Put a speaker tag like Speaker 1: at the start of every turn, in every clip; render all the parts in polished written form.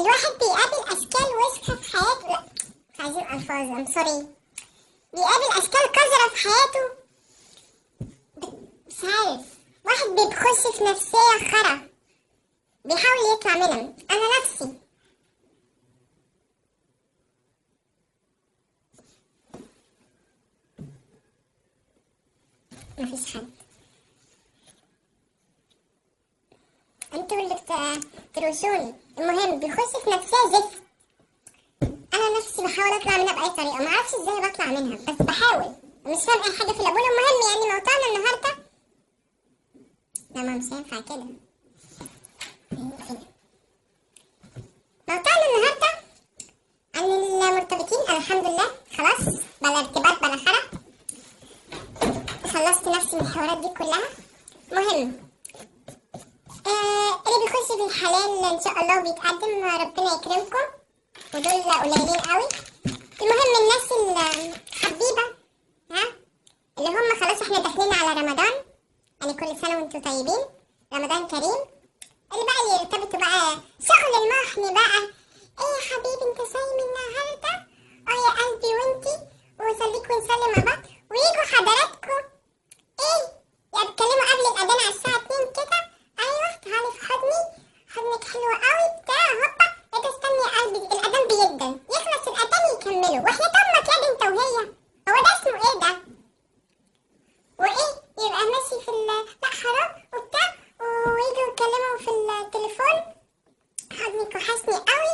Speaker 1: الواحد بيقابل اشكال وسخة في حياته، لا مش عايزين الفاظ، ام سوري. بيقابل اشكال قذرة في حياته، مش عارف. واحد بيخش في نفسية خرا بيحاول يطلع منها. انا نفسي مفيش حد، انتوا اللي تروشوني. المهم بيخش في نفسية زفت. انا نفسي بحاول اطلع منها باي طريقة، ما اعرفش ازاي بطلع منها بس بحاول. مش فاهم اي حاجة في الابول. المهم يعني موضوعنا النهاردة، لا ما مش هينفع كده. موضوعنا النهاردة عن المرتبطين. انا الحمد لله خلاص بلا ارتباط بلا خرا، خلصت نفسي من الحوارات دي كلها. مهم اللي بيخش في الحلال ان شاء الله وبيتقدم ربنا يكرمكم، ودول قليلين قوي. المهم الناس الحبيبة، ها، اللي هم خلاص احنا داخلين على رمضان، يعني كل سنة وانتم طيبين، رمضان كريم. اللي بقى اللي يرتبطوا بقى شغل المحن بقى، ايه يا حبيبي انت صايم النهارده؟ اه يا قلبي وانتي، وصليك ونسلم مع بعض، ويجوا حضراتكم ايه يعني بتكلموا قبل الاذان على الساعة 2 كده، ايوه تعالي في حضني، حضنك حلو قوي بتاع هوبا، ايه ده استني يا قلبي الاذان بيدن، يخلص الاذان يكملوا، واحنا امك يا انت وهي، هو ده اسمه ايه ده؟ وايه يبقى ماشي في لا حرام وبتاع، ويجوا يتكلموا في التليفون، حضنك وحشني قوي،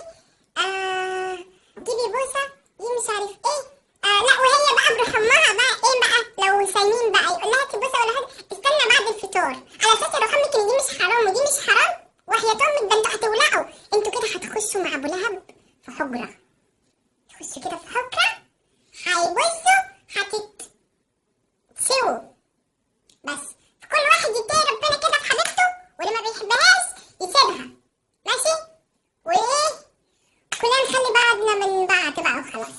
Speaker 1: جيبي بوسه، دي مش عارف ايه، لا وهي بقى بروح امها بقى ايه بقى لو صايمين بقى يقول لها هاتي بوسه ولا حاجه، استنى بعد الفطار على اساس يروح امك ان دي مش حرام ودي مش حرام، وحياة امك ده انتوا هتولعوا، انتوا كده هتخشوا مع ابو لهب في حجره، تخشوا كده في حجره هيبصوا هتتسووا، بس كل واحد يتقي ربنا كده في حبيبته، واللي ما بيحبهاش يسيبها، ماشي؟ وايه كلنا نخلي بعضنا من بعض بقى وخلاص.